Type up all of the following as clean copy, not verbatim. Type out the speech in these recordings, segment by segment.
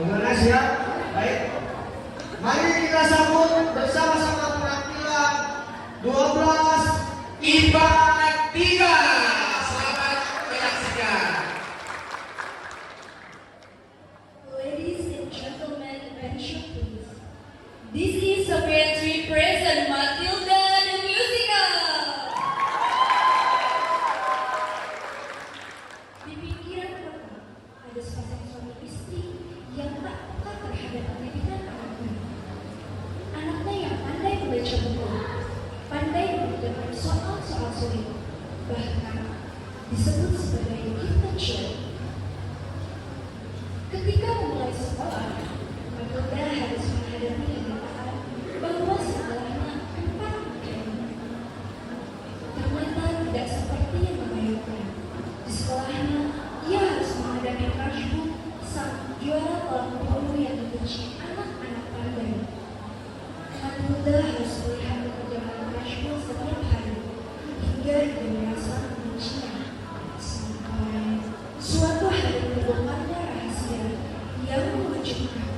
Bagaimana siap? Baik. Mari kita sambut bersama-sama penampilan 12 IPA 3. Selamat menyaksikan. Ladies and gentlemen, attention please. This is a pantry present Matilda the Musical. Di pikiran Bapak, ada sepasang suami istri yang tak peka terhadap pendidikan anaknya. Anaknya yang pandai membaca buku, pandai mengerjakan soal-soal sulit, bahkan disebut sebagai gifted child. Ketika memulai sekolah, Matilda harus menghadapi kenyataan bahwa sekolahnya 4 UTM. Ternyata tidak seperti yang membayangkan. Di sekolahnya, ia harus menghadapi crushbook sang juara kolam polo yang dibenci anak-anak pandai. Matilda harus melihat pekerjaan crushbook setiap hari, hingga dia merasa membencinya. Sampai suatu hari terbongkarnya rahasia yang mengejutkan.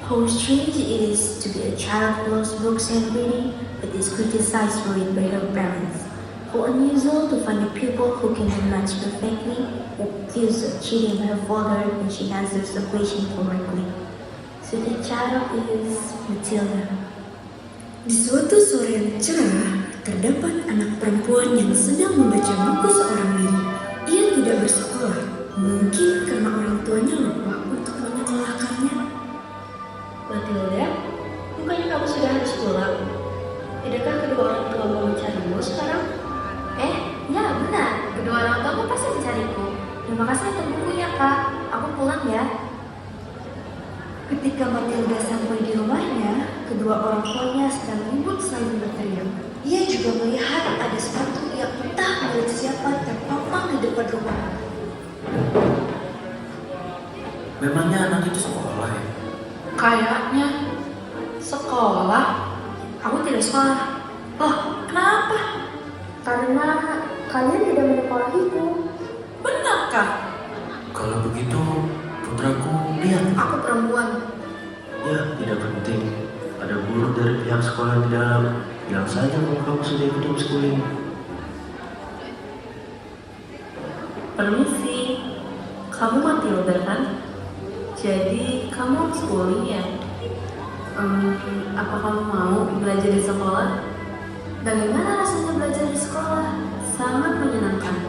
How strange it is to be a child who loves books and reading, but is criticized for it by her parents. How unusual to find a pupil who can match perfectly, accused of cheating by her father when she answers the question correctly. So the child is Matilda. Di suatu sore yang cerah, terdapat anak perempuan yang sedang membaca buku seorang diri. Ia tidak bersekolah, mungkin karena orang tuanya lupa untuk menyekolahkannya. Matilda, bukannya kamu sudah harus pulang? Tidakkah kedua orang tuamu mencarimu sekarang? Ya benar, kedua orang tuamu pasti mencariku. Terima kasih atas bukunya, Kak. Aku pulang ya. Ketika Matilda sampai di rumahnya, kedua orang tuanya sedang ribut saling berteriak. Ia juga melihat ada sepatu yang entah milik siapa terpampang di depan rumah. Memangnya anak itu sekolah ya? Kayaknya sekolah. Aku tidak sekolah. Oh, kenapa? Karena kalian tidak menyekolahiku. Benarkah? Kalau begitu, putraku lihat. Aku perempuan. Ya, tidak penting. Ada guru dari pihak sekolah di dalam. Bilang saja kalau kamu sudah ikut homeschooling. Permisi, kamu Matilda kan? Jadi kamu homeschooling ya? Apa kamu mau belajar di sekolah? Bagaimana rasanya belajar di sekolah? Sangat menyenangkan.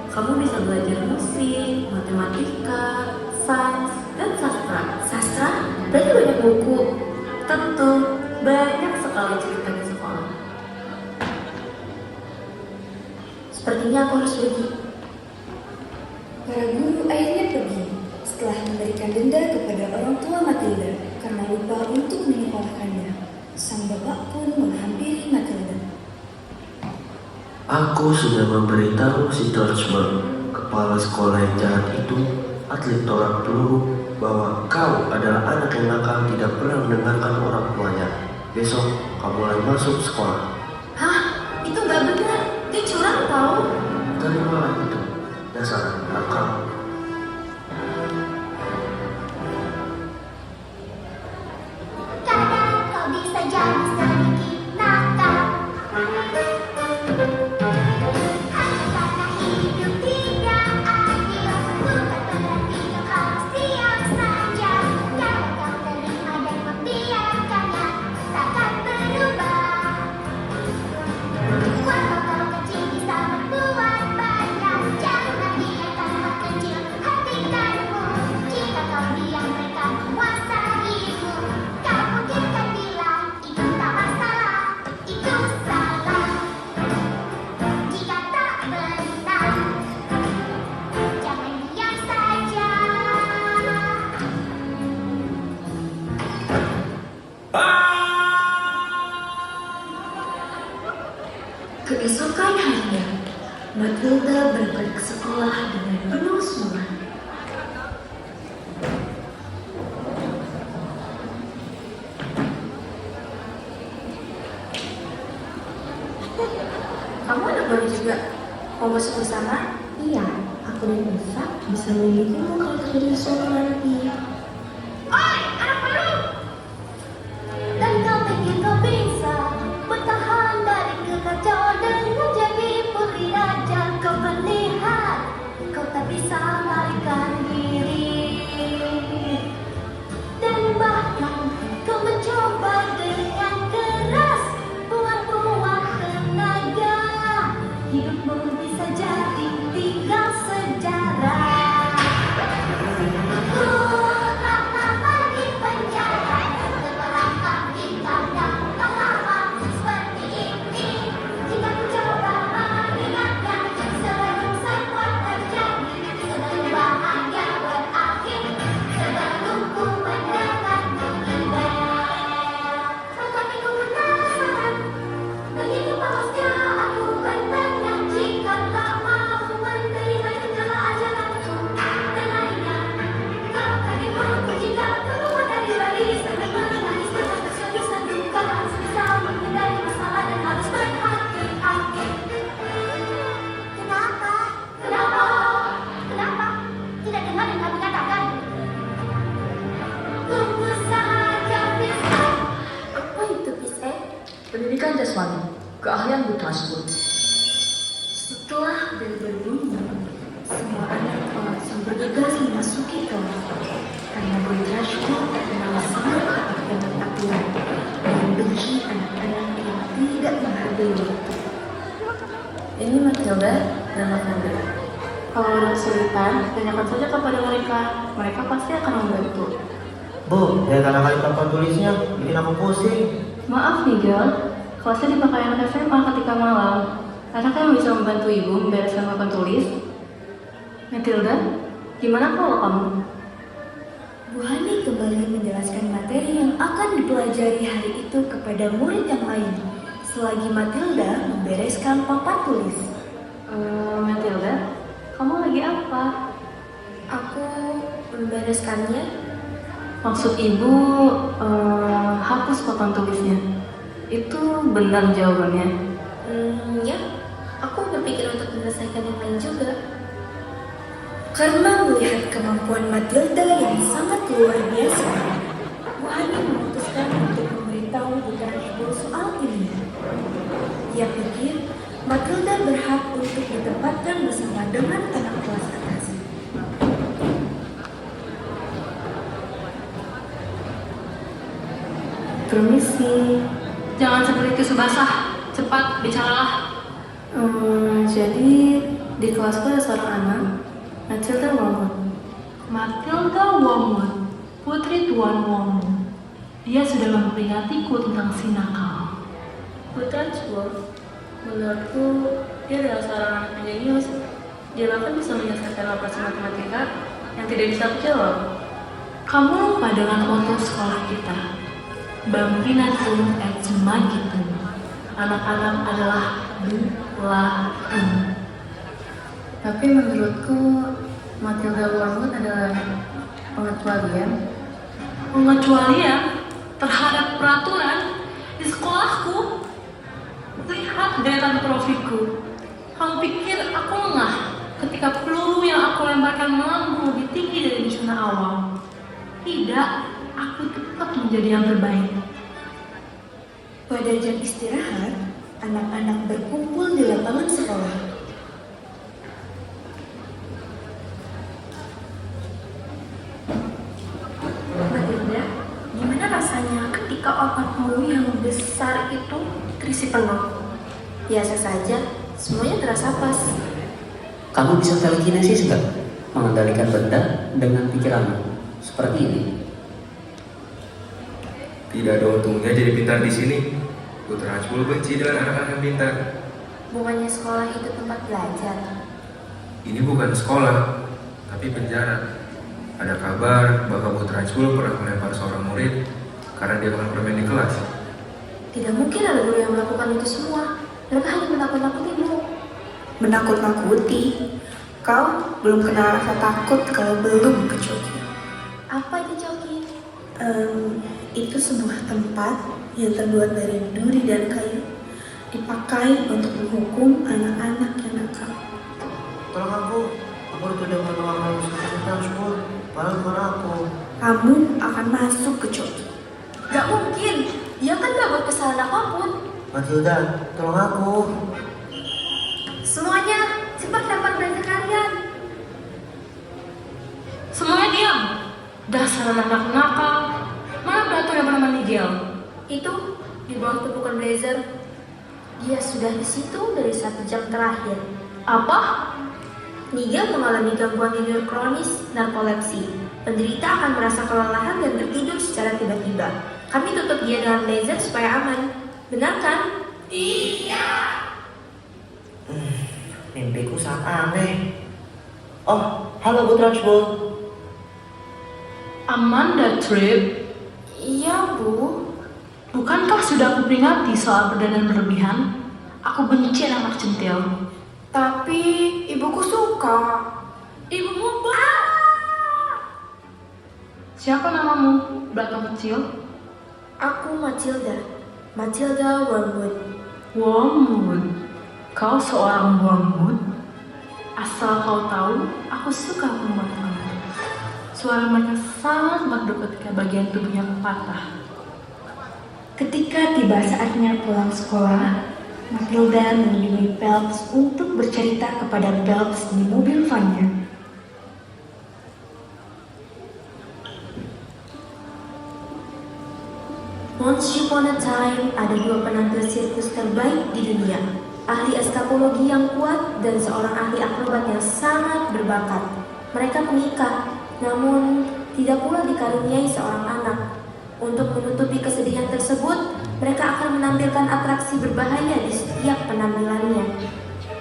Kamu bisa belajar musik, matematika, sains, dan sastra. Sastra? Berarti banyak buku. Tentu, banyak sekali cerita di sekolah. Sepertinya aku harus pergi. Para guru akhirnya pergi setelah memberikan denda kepada orang tua Matilda karena lupa untuk menyekolahkannya. Sang bapak pun menghampiri Matilda. Aku sudah memberitahu si George, kepala sekolah yang jahat itu, atlet tolak peluru, bahwa kau adalah anak yang nakal, tidak pernah mendengarkan orang tuanya. Besok kamu mulai masuk sekolah. Hah? Itu gak benar. Dia curang tahu. Terimalah itu, dasar nakal. Kadang kau bisa jadi sedikit nakal, hanya karena hidup tidak adil. Bukan berarti kau harus diam saja. Kalau kau terima dan membiarkannya, takkan berubah. Walau kau kecil bisa berbuat banyak, jangan biarkan hal kecil hentikanmu. Jika kau diam, mereka menguasaimu. Kau mungkin kan bilang itu tak masalah, itu salah. Jika tak benar, jangan diam saja. Keesokan harinya, Matilda berangkat ke sekolah dengan penuh semangat. Kamu anak baru juga. Mau masuk bersama? Iya, aku dan Eva bisa melindungimu kalau terjadi sesuatu nanti. Oi, anak baru! Dan kau pikir kau bisa bertahan dari kekacauan dengan jadi putri raja. Kau terlihat, kau tak bisa melarikan diri. Dan bahkan kau mencoba dengan keras, buang-buang tenaga. Hidupmu bisa jadi tinggal sejarah. Lama-lama di penjara, setelah di kandang lama seperti ini. Jika ku coba mengingatnya, sebelum semua terjadi, sebelum bahagia berakhir, sebelum ku mendengar bunyi bel. Tetapi ku penasaran, begitu panasnya aku bertanya, jika tak mau menerima segala ajaranku dan lainnya. Kau tadi mampu jika keluar dari barisan dan menangis dengan tersenyum dan duka, harus bisa menghindari masalah dan harus berhati-hati. Kenapa? Kenapa? Kenapa? Tidak dengar yang kamu katakan. Tunggu saja, bisa. Apa itu PISA? Pendidikan jasmani, keahlian Buddhasmul. Setelah bel berbunyi, semua anak langsung bergegas memasuki kelas. Karena Buddhasmul terkenal sangat ketat dengan aturan dan membenci anak-anak yang tidak menghargai waktu. Ini Matilda dan Lavender. Kalau ada kesulitan, tanyakan saja kepada mereka. Mereka pasti akan membantu. Bu, lihat anak-anak papan tulisnya, bikin aku pusing. Maaf Miguel, kelasnya dipakai anak SMA ketika malam. Adakah yang bisa membantu ibu membereskan papan tulis? Matilda, gimana kalau kamu? Bu Hani kembali menjelaskan materi yang akan dipelajari hari itu kepada murid yang lain, selagi Matilda membereskan papan tulis. Matilda, kamu lagi apa? Aku membereskannya. Maksud ibu hapus papan tulisnya. Itu benar jawabannya. Ya, aku berpikir untuk menyelesaikan yang lain juga. Karena melihat kemampuan Matilda yang sangat luar biasa, Bu Hani memutuskan untuk memberitahu Buddhasmul soal ini. Ia pikir Matilda berhak untuk ditempatkan bersama dengan anak kelas atas. Permisi. Jangan seperti tisu basah. Cepat, bicaralah. Jadi di kelasku ada seorang anak, Matilda Wormwood. Matilda Wormwood, putri Tuan Wormwood. Dia sudah memperingatiku tentang si nakal. Buddhasmul, menurutku dia adalah seorang anak yang jenius. Dia bahkan bisa menyelesaikan operasi matematika yang tidak bisa aku jawab. Kamu lupa dengan moto sekolah kita. Bambinatum et magitum. Anak-anak adalah bulakan. Tapi menurutku Matilda Wormwood adalah pengecualian. Pengecualian terhadap peraturan di sekolahku. Lihat deretan profilku. Kamu pikir aku lengah ketika peluru yang aku lemparkan melambung lebih tinggi dari bencana awal? Tidak, aku tetap menjadi yang terbaik. Pada jam istirahat, anak-anak berkumpul di lapangan sekolah. Matilda, gimana rasanya ketika otakmu yang besar itu terisi penuh? Biasa saja, semuanya terasa pas. Kamu bisa telekinesis nggak? Mengendalikan benda dengan pikiranmu. Seperti ini. Tidak ada untungnya jadi pintar di sini. Buddhasmul benci dengan anak-anak yang pintar. Bukannya sekolah itu tempat belajar? Ini bukan sekolah, tapi penjara. Ada kabar bahwa Buddhasmul pernah melempar seorang murid karena dia makan permen di kelas. Tidak mungkin ada guru yang melakukan itu semua. Mereka hanya menakut-nakutimu. Menakut-nakuti? Kau belum kenal rasa takut kalau belum ke Coki. Apa itu Coki? Itu sebuah tempat yang terbuat dari duri dan kayu, dipakai untuk menghukum anak-anak yang nakal. Aku tidak pernah masuk ke transport. Padahal bukan aku. Kamu akan masuk ke Coki. Gak mungkin, dia kan gak buat kesalahan apapun. Matilda, tolong aku. Semuanya, cepat dapat belanja kalian. Semuanya diam. Dasar anak nakal. Mana beratur yang bernama Nigel? Itu di bawah tumpukan blazer. Dia sudah di situ dari 1 jam terakhir. Apa? Nigel mengalami gangguan tidur kronis narkolepsi. Penderita akan merasa kelelahan dan tertidur secara tiba-tiba. Kami tutup dia dengan blazer supaya aman. Benar kan? Mimpiku sangat aneh. Oh, halo Bu Trunchbull. Amanda Tripp, Iya, Bu. bukankah sudah aku peringati soal berdandan berlebihan? Aku benci anak centil. Tapi ibuku suka. Ibumu Siapa namamu, belakang kecil? Aku Matilda. Matilda Wormwood. Wormwood. Kau seorang wormwood? Asal kau tahu, aku suka perempuan. Suara mereka sangat merdu ketika bagian tubuhnya patah. Ketika tiba saatnya pulang sekolah, Matilda mengunjungi Phelps untuk bercerita kepada Phelps di mobil vannya. Once upon a time, ada 2 penampil sirkus terbaik di dunia. Ahli eskapologi yang kuat dan seorang ahli akrobat yang sangat berbakat. Mereka menikah, namun tidak pula dikaruniai seorang anak. Untuk menutupi kesedihan tersebut, mereka akan menampilkan atraksi berbahaya di setiap penampilannya.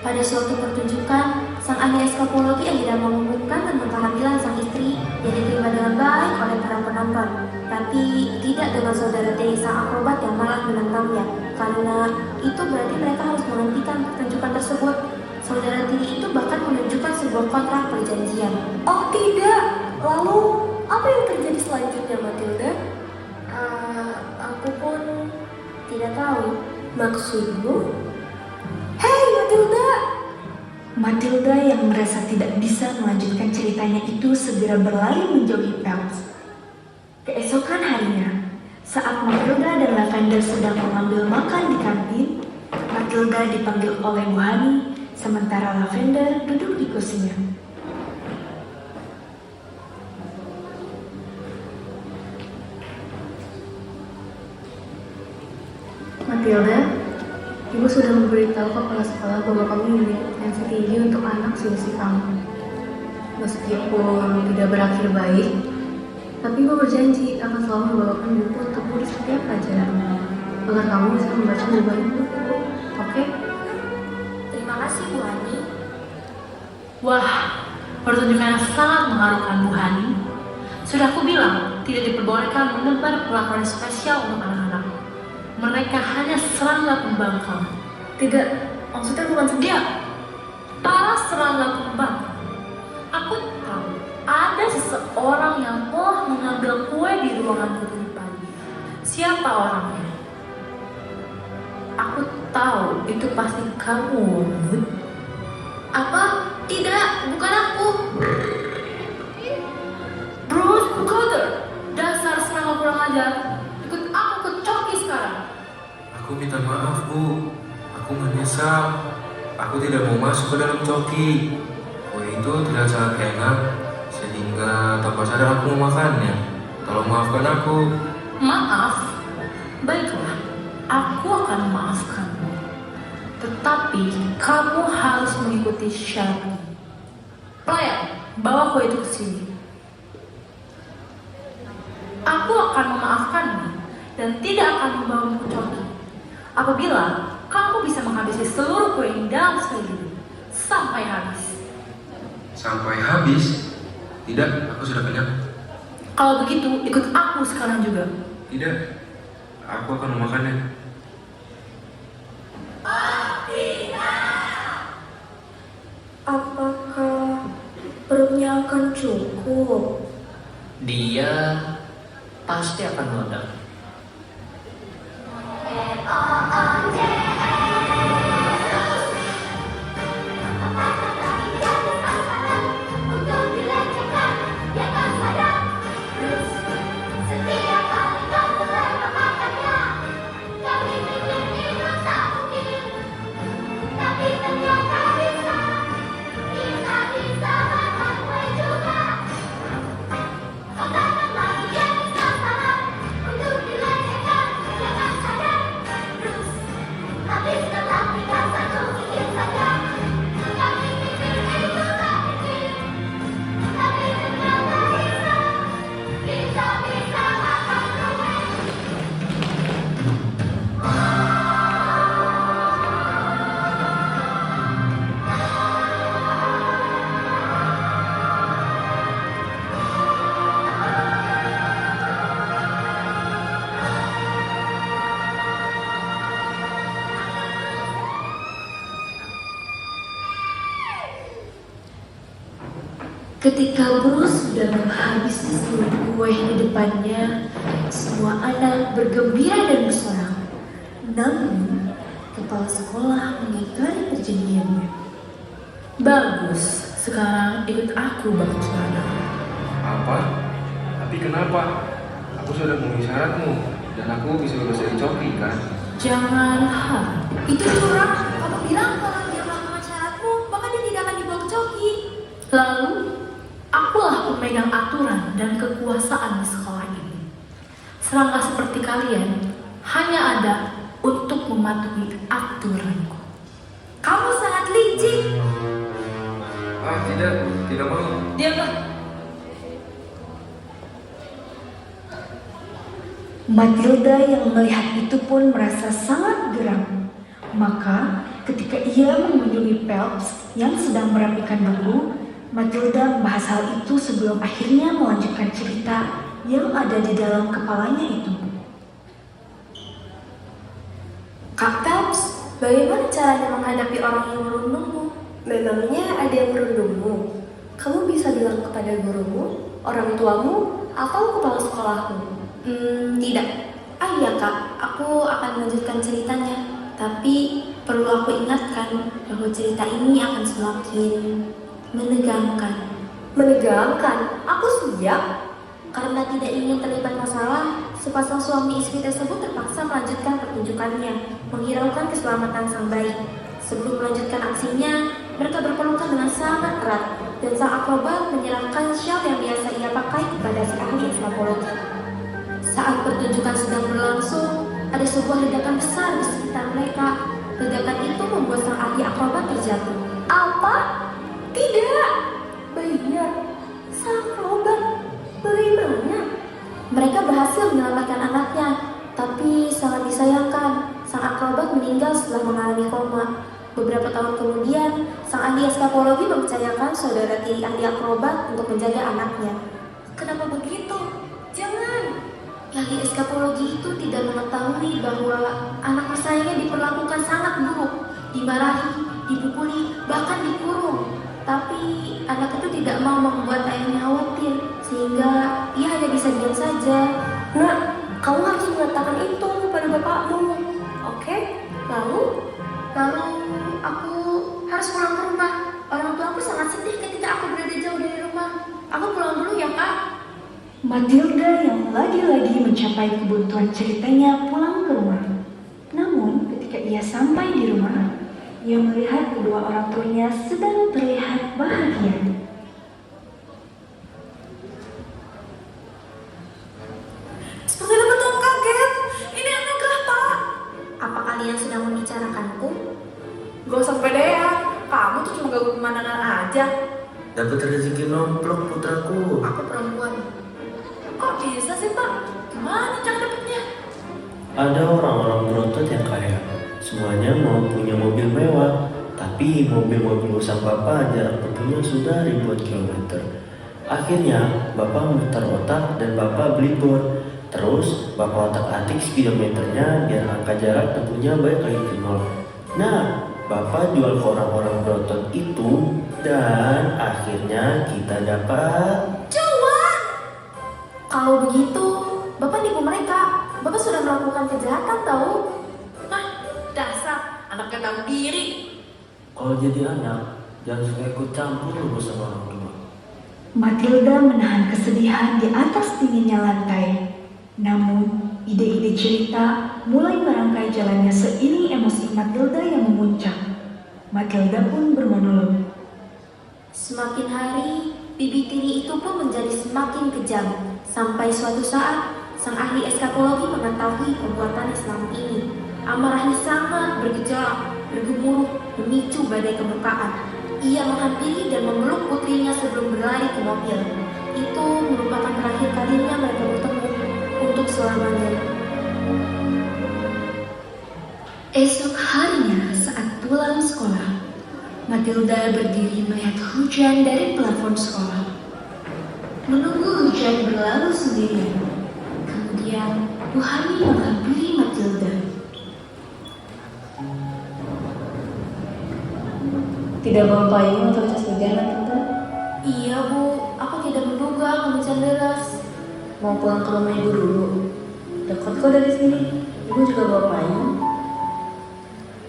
Pada suatu pertunjukan, sang ahli eskapologi akhirnya mengumumkan tentang kehamilan sang istri yang diterima dengan baik oleh para penonton. Tapi tidak dengan saudara tiri sang akrobat yang malah menentangnya. Karena itu berarti mereka harus menghentikan pertunjukan tersebut. Saudara tiri itu bahkan menunjukkan sebuah kontrak perjanjian. Oh tidak, lalu apa yang terjadi selanjutnya, Matilda? Aku pun tidak tahu. Maksudmu? Hei Matilda! Matilda yang merasa tidak bisa melanjutkan ceritanya itu segera berlari menjauhi Phelps. Keesokan harinya, saat Matilda dan Lavender sedang mengambil makan di kantin, Matilda dipanggil oleh Bu Hani, sementara Lavender duduk di kursinya. Matilda, Ibu sudah memberitahu kepala sekolah bahwa kamu memiliki potensi tinggi untuk anak selisih kamu. Meskipun tidak berakhir baik, tapi Ibu berjanji akan selalu membawakan buku untukmu di setiap pelajaran, agar kamu bisa membaca berbagai buku. Oke? Terima kasih Bu Hani. Wah, pertunjukan yang sangat mengharukan Bu Hani. Sudah aku bilang, tidak diperbolehkan menebar perlakuan spesial untuk anak-anak. Mereka hanya serangga pembangkang. Tidak, maksudnya bukan Dia, para serangga pembangkang. Aku tahu ada seseorang yang telah mengambil kue di ruangan tadi pagi. Siapa orangnya? Aku tahu itu pasti kamu, Wood. Apa? Tidak, bukan aku. Bruce Coulter, dasar serangga kurang ajar. Ikut aku ke Coki sekarang. Aku minta maaf, Bu. Aku menyesal. Aku tidak mau masuk ke dalam coki. Kue itu tidak sangat enak, sehingga tanpa sadar aku memakannya. Tolong maafkan aku. Maaf, baiklah, aku akan memaafkanmu. Tetapi kamu harus mengikuti syarat. Pelayan, bawa kue itu ke sini. Aku akan memaafkanmu dan tidak akan membawamu ke Coki. Apabila kamu bisa menghabisi seluruh kue ini dalam sekali hidup, sampai habis. Sampai habis? Tidak, aku sudah kenyang. Kalau begitu, ikut aku sekarang juga. Tidak, aku akan memakannya. Apakah perutnya akan cukup? Dia pasti akan meledak. Ketika Bruce sudah menghabiskan seluruh kue di depannya, semua anak bergembira dan bersorak. Namun, kepala sekolah mengingkari perjanjiannya. Bagus, sekarang ikut aku bagi celana. Apa? Tapi kenapa? Aku sudah memenuhi syaratmu dan aku bisa bebas dari coki kan? Jangan harap. Itu curang. Kamu bilang kalau dia melakukan syaratmu, maka dia tidak akan dibawa ke coki. Lalu, akulah pemegang aturan dan kekuasaan di sekolah ini. Serangga seperti kalian hanya ada untuk mematuhi aturanku. Kamu sangat licik. Ah, tidak mau. Diamlah. Matilda yang melihat itu pun merasa sangat geram. Maka ketika ia mengunjungi Phelps yang sedang merapikan buku, Matilda membahas hal itu sebelum akhirnya melanjutkan cerita yang ada di dalam kepalanya itu. Kak Phelps, bagaimana caranya menghadapi orang yang merundungmu? Memangnya ada yang merundungmu? Kamu bisa bilang kepada gurumu, orang tuamu, atau kepala sekolahmu? Tidak. Iya kak, aku akan melanjutkan ceritanya. Tapi perlu aku ingatkan bahwa cerita ini akan semakin menegangkan. Menegangkan? Aku siap. Karena tidak ingin terlibat masalah, sepasang suami istri tersebut terpaksa melanjutkan pertunjukannya, menghiraukan keselamatan sang bayi. Sebelum melanjutkan aksinya, mereka berpelukan dengan sangat erat, dan sang akrobat menyerahkan shawl yang biasa ia pakai kepada si ahli eskapologi. Saat pertunjukan sedang berlangsung, ada sebuah ledakan besar di sekitar mereka. Ledakan itu membuat sang ahli akrobat terjatuh. Apa? Tidak! Bayinya, sang akrobat, bagaimana? Mereka berhasil menyelamatkan anaknya, tapi sangat disayangkan, sang akrobat meninggal setelah mengalami koma. Beberapa tahun kemudian, sang ahli eskapologi mempercayakan saudara tiri ahli akrobat untuk menjaga anaknya. Kenapa begitu? Jangan! Ahli eskapologi itu tidak mengetahui bahwa anak kesayangannya diperlakukan sangat buruk, dimarahi, dipukuli, bahkan dikurung. Tapi anak itu tidak mau membuat ayahnya khawatir, sehingga ia hanya bisa diam saja. Nak, kamu harus mengatakan itu pada bapakmu, oke? Lalu aku harus pulang ke rumah. Orang tua aku sangat sedih ketika aku berada jauh dari rumah. Aku pulang dulu ya kak. Matilda yang lagi-lagi mencapai kebuntuan ceritanya pulang ke rumah. Namun ketika ia sampai di rumah, ia melihat kedua orang tuanya sedang terlihat bahagia. Seperti betul kaget. Ini anugerah pak. Apa kalian sedang membicarakanku? Gak usah pedean. Kamu tuh cuma ganggu pemandangan aja. Dapat rezeki nomplok putraku. Aku perempuan. Kok bisa sih pak? Gimana cara dapetnya? Ada orang-orang berotot yang kaya. Semuanya mau punya mobil mewah. Tapi mobil-mobil usang bapak jarak tempuhnya sudah ribuan kilometer. Akhirnya bapak memutar otak dan bapak beli bor. Terus bapak otak-atik speedometernya biar angka jarak tempuhnya balik lagi ke nol. Nah, bapak jual ke orang-orang berotot itu dan akhirnya kita dapat Kalau begitu, Bapak nipu mereka. Bapak sudah melakukan kejahatan tahu? Dasar anak gak tahu diri. Kalau jadi anak, jangan suka ikut campur urusan orang tua. Matilda menahan kesedihan di atas dinginnya lantai. Namun, ide-ide cerita mulai merangkai jalannya seiring emosi Matilda yang memuncak. Matilda pun bermonolog. Semakin hari, bibi tiri itu pun menjadi semakin kejam. Sampai suatu saat, sang ahli eskapologi mengetahui perbuatannya selama ini. Amarahnya sangat bergejolak, bergemuruh, memicu badai kemukaan. Ia menghampiri dan memeluk putrinya sebelum berlari ke mobil. Itu merupakan terakhir kalinya mereka bertemu untuk selamanya. Esok harinya saat pulang sekolah, Matilda berdiri melihat hujan dari plafon sekolah. Menunggu hujan berlalu sendirian. Kemudian Bu Hani menghampiri Matilda. Tidak mau payung atau jas hujan, Matilda? Iya Bu, aku tidak menduga hujan deras. Mau pulang ke rumah ibu dulu. Dekat kok dari sini. Ibu juga bawa payung.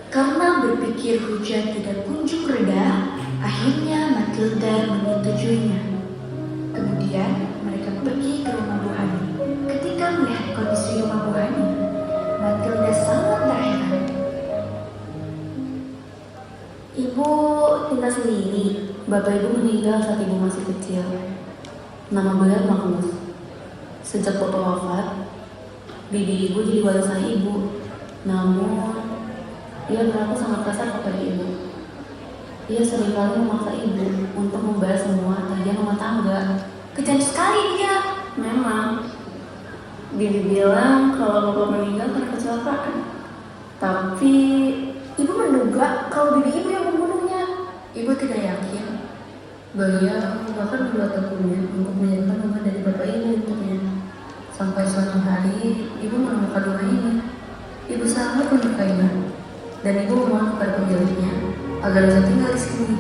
Karena berpikir hujan tidak kunjung reda, akhirnya Matilda menyetujuinya. Kemudian mereka pergi ke rumah Bu Hani. Ketika melihat kondisi rumah Bu Hani, Matilda sangat terheran. Ibu tinggal sendiri. Bapak ibu meninggal saat ibu masih kecil. Nama beliau Magnus. Sejak bapak wafat, bibi ibu jadi warisan ibu. Namun, ia berlaku sangat kasar kepada ibu. Ia seringkali memaksa ibu untuk membayar semua tagihan rumah tangga. Kejam sekali dia. Memang, bibi bilang kalau bapak meninggal karena kecelakaan. Tapi, ibu menduga kalau bibi ibu yang membunuhnya. Ibu tidak yakin. Beliau bahkan membuat dokumen untuk menyiapkan rumah dari bapak ibu untuknya. Sampai suatu hari, ibu menemukan rumah ini. Ibu sangat menyukainya, dan ibu memohon kepada pemiliknya agar bisa tinggal di sini.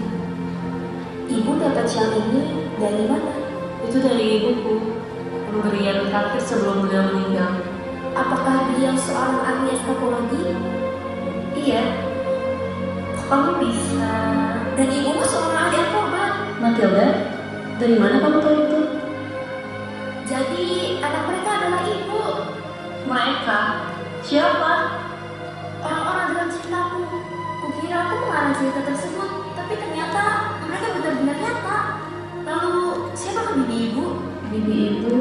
Ibu dapat sial ini dari mana? Itu dari ibuku, pemberian terakhir sebelum beliau meninggal. Apakah dia seorang ahli astrologi? Iya, kamu bisa. Dan ibumu seorang ahli akrobat. Matilda, dari mana kamu tahu itu? Jadi anak mereka adalah ibu. Mereka? Siapa? Orang-orang dalam ceritaku. Kukira aku mengarang cerita tersebut, tapi ternyata mereka benar-benar nyata. Lalu siapakah bibi ibu? Bibi ibu,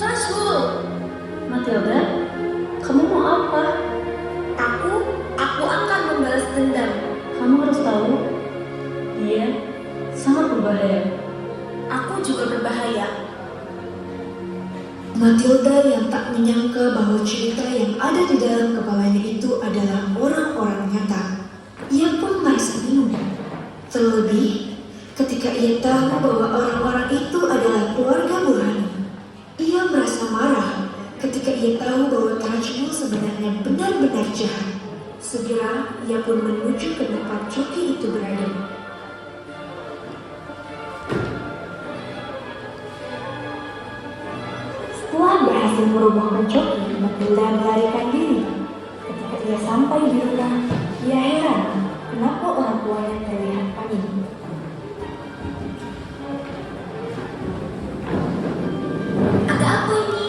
Trashful. Matilda, kamu mau apa? Aku akan membalas dendam. Kamu harus tahu, dia sangat berbahaya. Aku juga berbahaya. Matilda yang tak menyangka bahwa cerita yang ada di dalam kepalanya itu adalah orang-orang nyata. Ia pun merasa bingung. Terlebih ketika ia tahu bahwa orang-orang itu adalah keluarga Bu Hani. Ia merasa marah ketika ia tahu bahwa Trashful sebenarnya benar-benar jahat. Segera ia pun menuju ke tempat Coki itu berada. Setelah berhasil merobohkan Coki, Matilda melarikan diri. Ketika ia sampai di rumah, ia heran kenapa orang tuanya terlihat panik. Ada apa ini?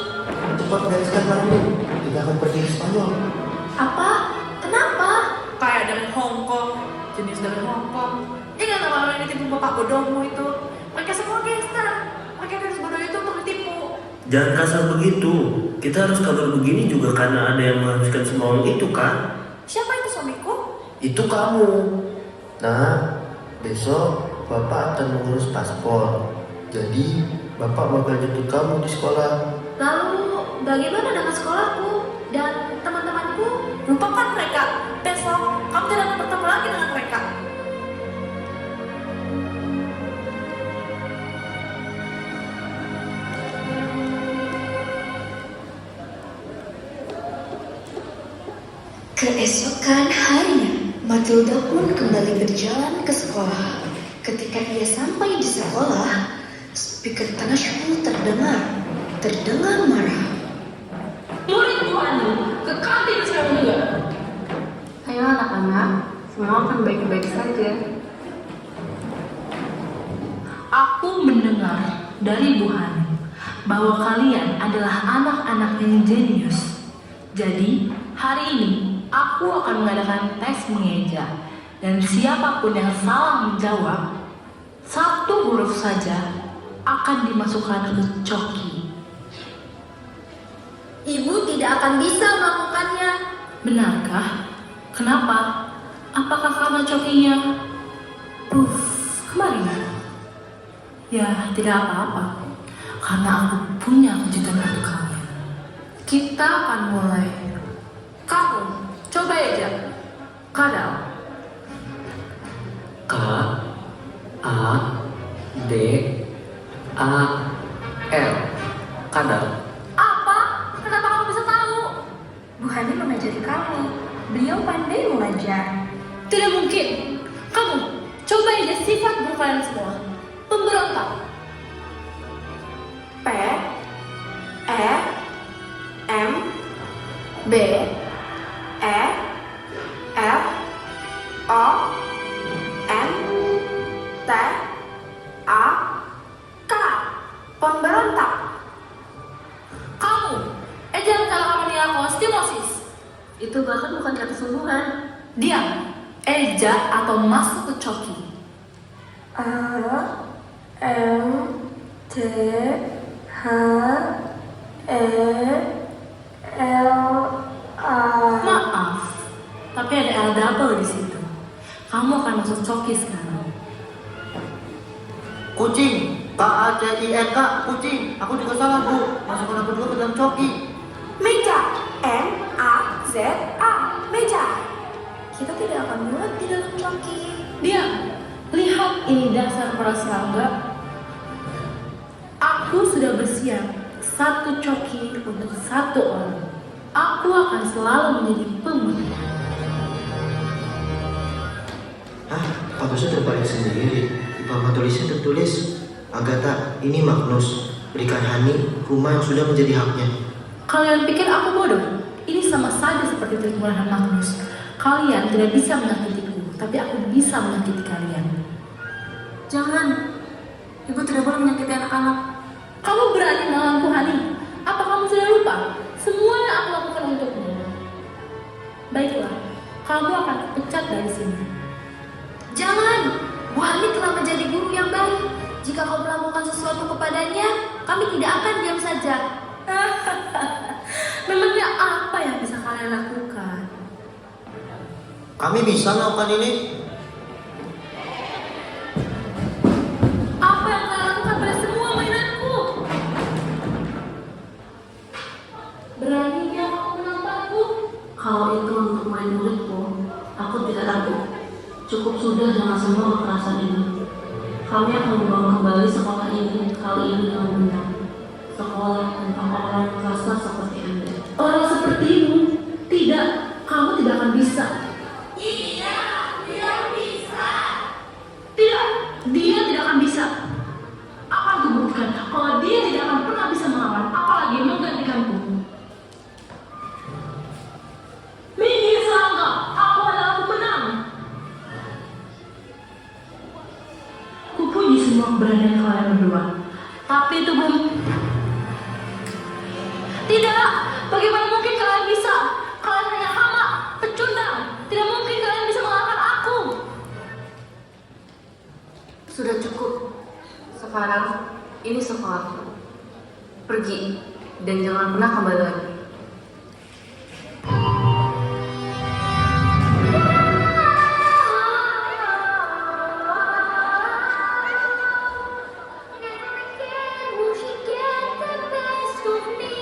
Cepat bereskan mandi. Kita akan pergi ke Spanyol. Apa? Kenapa? Kayak dari Hong Kong, jenis dari Hong Kong. Ingat orang yang ditipu bapak bodohmu itu? Mereka semua gangster. Mereka gadis bodoh itu untuk ditipu. Jangan kasar begitu. Kita harus kabur begini juga karena ada yang menghabiskan semua uang itu kan? Siapa itu suamiku? Itu kamu. Nah, besok Bapak akan mengurus paspor. Jadi, Bapak bakal jemput kamu di sekolah. Lalu bagaimana dengan sekolahku dan teman-temanku? Lupakan mereka. Besok kamu tidak akan bertemu lagi dengan mereka. Keesokan harinya, Matilda pun kembali berjalan ke sekolah. Ketika ia sampai di sekolah, speaker Trashful terdengar marah. Murid Bu Hani, ke kantin sekarang juga. Ayo anak-anak, semua akan baik-baik saja. Aku mendengar dari Bu Hani bahwa kalian adalah anak-anak yang jenius. Jadi, hari ini aku akan mengadakan tes mengeja. Dan siapapun yang salah menjawab, satu huruf saja akan dimasukkan ke coki. Ibu tidak akan bisa melakukannya. Benarkah? Kenapa? Apakah karena cokinya? Kemarin? Ya, tidak apa-apa. Karena aku punya kejutan untuk kalian. Kita akan mulai. Kamu, coba aja. Kadal. K A D A L. Kadal. Apa? Kenapa kamu bisa tahu? Bu Hani mengajari kami. Beliau pandai mengajar. Tidak mungkin. Kamu, coba aja sifat N T A K. Pemberontak. Kamu, jangan kalau kamu nilai aku stimosis. Itu bahkan bukan kata sungguhan. Diam, eja atau masuk ke coki. A M T H E L A. Maaf, tapi ada L double di situ. Kamu akan masuk coki sekarang. Kucing, KACINK, kucing. Aku juga salah, Bu. Masukkan aku juga ke dalam coki. Meja. M A Z A. Meja. Kita tidak akan muat di dalam coki. Diam, lihat ini dasar para serangga. Aku sudah bersiap satu coki untuk satu orang. Aku akan selalu menjadi pemenang. Aku sudah balik sendiri. Di papan tulisnya tertulis, Agatha, ini Magnus. Berikan Hani rumah yang sudah menjadi haknya. Kalian pikir aku bodoh? Ini sama saja seperti trik murahan Magnus. Kalian tidak bisa menyakitiku, tapi aku bisa menyakiti kalian. Jangan. Ibu tidak boleh menyakiti anak-anak. Kamu berani melawanku, Hani? Apa kamu sudah lupa? Semua yang aku lakukan untukmu. Baiklah, kamu akan dipecat dari sini. Jangan. Bu Hani telah menjadi guru yang baik. Jika kau melakukan sesuatu kepadanya, kami tidak akan diam saja. Memangnya apa yang bisa kalian lakukan? Kami bisa melakukan ini. Apa yang kalian lakukan pada semua mainanku? Beraninya kamu menampakku? Kalau itu untuk main muridku, aku tidak takut. Cukup sudah dengan semua kekerasan ini. Kami akan membangun kembali sekolah ini, kali ini dengan benar. Sekolah tentang orang kasar seperti Anda. Orang sepertimu? Tidak, kamu tidak akan bisa. Iya, dia bisa. Tidak, dia tidak akan bisa. Akan kubuktikan kalau dia tidak akan pernah bisa melawan, apalagi menggantikanku. Minggir serangga, aku adalah pemenang. Kupuji semua keberanian kalian berdua, tapi itu belum. Tidak, bagaimana mungkin kalian bisa? Kalian hanya hama, pecundang. Tidak mungkin kalian bisa mengalahkan aku. Sudah cukup. Sekarang ini sekolahku. Pergi dan jangan pernah kembali lagi. Never again will he get the best of me.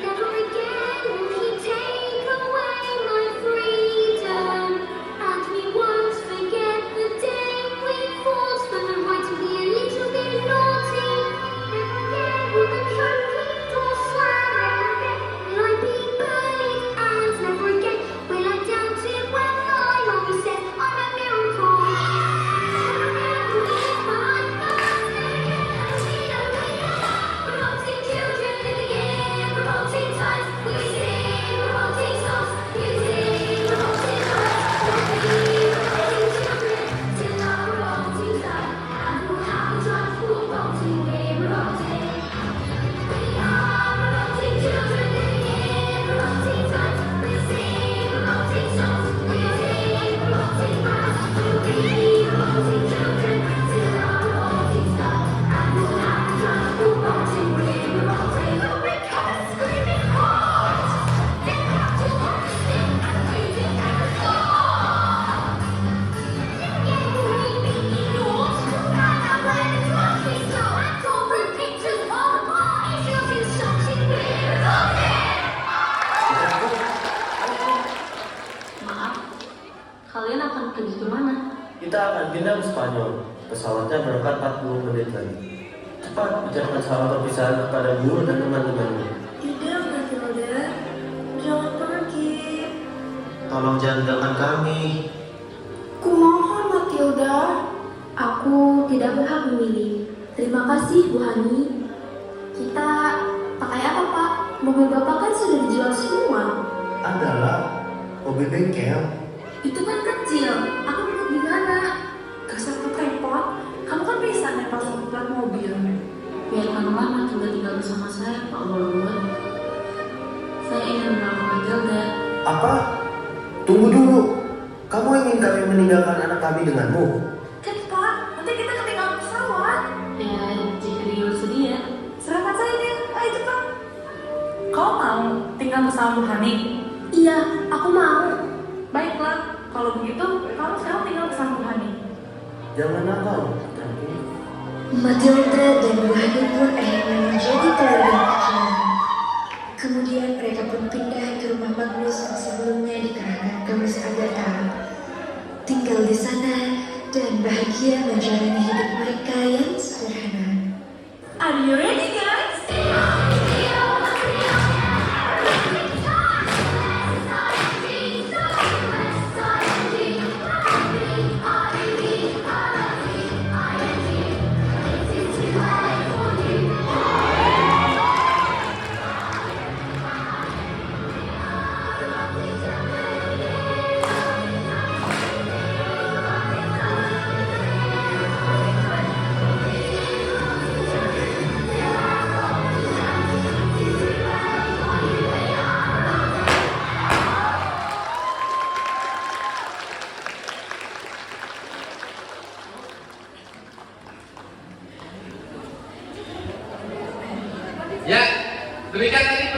Never again will he take away my freedom. And we won't forget the day we fought for the right to be a little bit naughty. Never again will the church door slam. Never again will I be bullied. And never again will I doubt it when my mommy says I'm a miracle. Never again will we live behind bars. Revolting children living in revolting times. We sing revolting songs. We sing revolting songs. We'll be revolting children till our revolting time. And we'll have a time for revolting. We're revolting. We are revolting children living in revolting times. We sing revolting songs. We sing revolting cries. We'll be revolting children till our revolting time. And we'll have a time for revolting. We're revolting. You'll become a screaming heart. They have to understand and we didn't have a thought. Never again will we be ignored. And I wear the trophy so I call the pictures all apart. If you're too shocking, we're revolting. Maaf, kalian akan pergi kemana? Kita akan pindah ke Spanyol. Pesawatnya berangkat 40 menit lagi. Cepat bicarakan salam perpisahan kepada guru dan teman-temanmu. Tidak, Matilda. Jangan pergi. Tolong jangan tinggalkan kami. Kumohon, Matilda. Aku tidak berhak memilih. Terima kasih, Bu Hani. Kita pakai apa, Pak? Mobil Bapak kan sudah dijual semua. Adalah mobil bengkel. Itu kan kecil. bersama saya, Pak Walaupun. Saya ingin melamar Matilda. Apa? Tunggu dulu. Kamu ingin kami meninggalkan anak kami denganmu? Kan Pak, nanti kita ketinggalan pesawat. Ya, jika dia bersedia. Serahkan saya dia, ayo cepat. Kau mau tinggal bersama Bu Hani? Iya, aku mau. Baiklah, kalau begitu kamu sekarang tinggal bersama Bu Hani. Jangan nakal, putraku. Matilda dan Bu Hani pun akhirnya menjadi keluarga kecil. Kemudian mereka pun pindah ke rumah Magnus yang sebelumnya dikerahkan Kamus Agatha. Tinggal di sana dan bahagia menjalani hidup mereka yang sederhana. Are you ready guys? Ya, demikian tadi